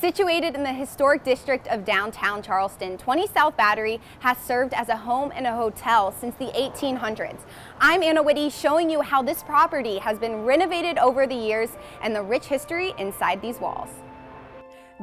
Situated in the historic district of downtown Charleston, 20 South Battery has served as a home and a hotel since the 1800s. I'm Anna Witte, showing you how this property has been renovated over the years and the rich history inside these walls.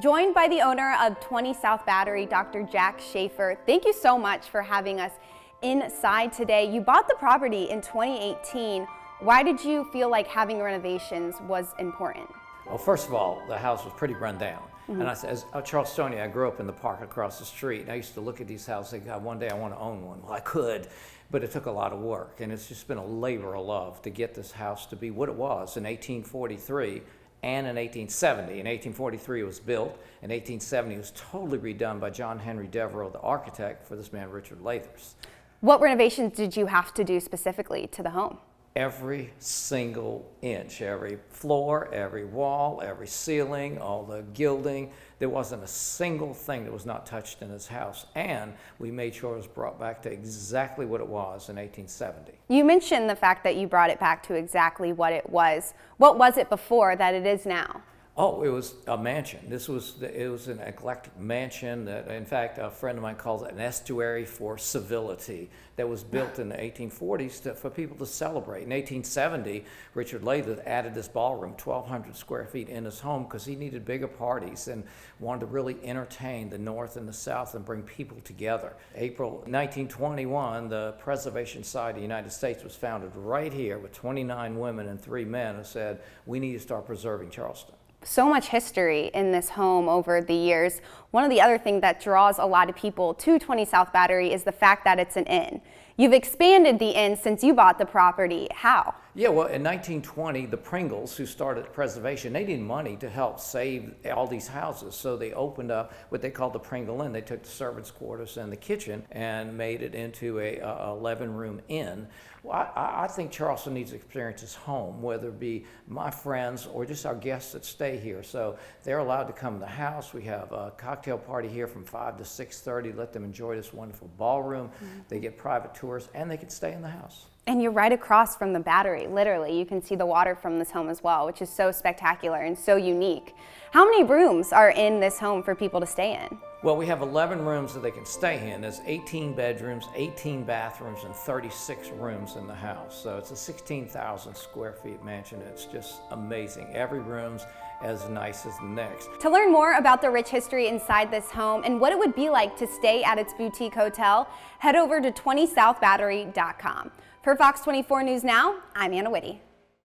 Joined by the owner of 20 South Battery, Dr. Jack Schaeffer. Thank you so much for having us inside today. You bought the property in 2018. Why did you feel like having renovations was important? Well, first of all, the house was pretty run down. And I said, as a Charlestonian, I grew up in the park across the street, and I used to look at these houses and think, God, one day I want to own one. Well, I could, but it took a lot of work, and it's just been a labor of love to get this house to be what it was in 1843 and in 1870. In 1843 it was built, in 1870 it was totally redone by John Henry Devereux, the architect for this man, Richard Lathers. What renovations did you have to do specifically to the home? Every single inch, every floor, every wall, every ceiling, all the gilding. There wasn't a single thing that was not touched in this house. And we made sure it was brought back to exactly what it was in 1870. You mentioned the fact that you brought it back to exactly what it was. What was it before that it is now? Oh, it was a mansion. It was an eclectic mansion that, in fact, a friend of mine calls it an estuary for civility, that was built in the 1840s for people to celebrate. In 1870, Richard Lathers added this ballroom, 1,200 square feet, in his home because he needed bigger parties and wanted to really entertain the North and the South and bring people together. April 1921, the Preservation Society of the United States was founded right here with 29 women and 3 men who said, we need to start preserving Charleston. So much history in this home over the years. One of the other things that draws a lot of people to 20 South Battery is the fact that it's an inn. You've expanded the inn since you bought the property. How? Yeah, well, in 1920, the Pringles, who started preservation, they needed money to help save all these houses. So they opened up what they called the Pringle Inn. They took the servants' quarters and the kitchen and made it into a 11-room inn. Well, I think Charleston needs to experience its home, whether it be my friends or just our guests that stay here. So they're allowed to come to the house. We have a cocktail party here from 5 to 6:30. Let them enjoy this wonderful ballroom. They get private tours, and they can stay in the house. And you're right across from the Battery, literally. You can see the water from this home as well, which is so spectacular and so unique. How many rooms are in this home for people to stay in? Well, we have 11 rooms that they can stay in. There's 18 bedrooms, 18 bathrooms, and 36 rooms in the house. So it's a 16,000 square feet mansion. It's just amazing. Every room's as nice as the next. To learn more about the rich history inside this home and what it would be like to stay at its boutique hotel, head over to 20southbattery.com. For Fox 24 News Now, I'm Anna Witte.